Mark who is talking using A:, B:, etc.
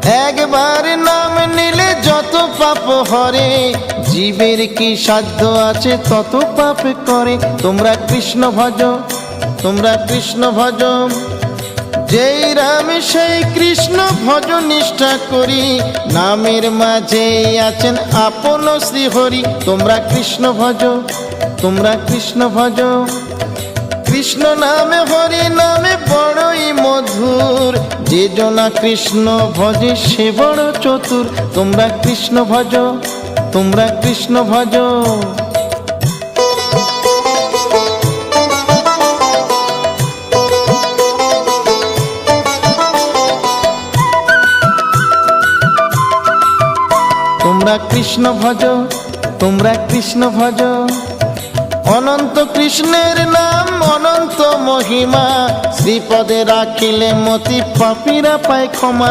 A: একবার নাম নিলে যত পাপ হরে, জীবের কি সাধ্য আছে তত পাপ করে। তোমরা কৃষ্ণ ভজ, তোমরা কৃষ্ণ ভজ, যেই রাম সেই কৃষ্ণ ভজ নিষ্ঠা করি, নামের মাঝে আছেন আপন শ্রীহরি। তোমরা কৃষ্ণ ভজ, তোমরা কৃষ্ণ ভজ, কৃষ্ণ নামে হরি নামে বড়ই মধুর, যে জনা কৃষ্ণ ভজে সে বড় চতুর। তোমরা কৃষ্ণ ভজ, তোমরা কৃষ্ণ ভজ। তোমরা কৃষ্ণ ভজ, তোমরা কৃষ্ণ ভজ, অনন্ত কৃষ্ণের নাম অনন্ত মহিমা, শ্রীপদে রাখিলে মতি পাপীরা পায় ক্ষমা।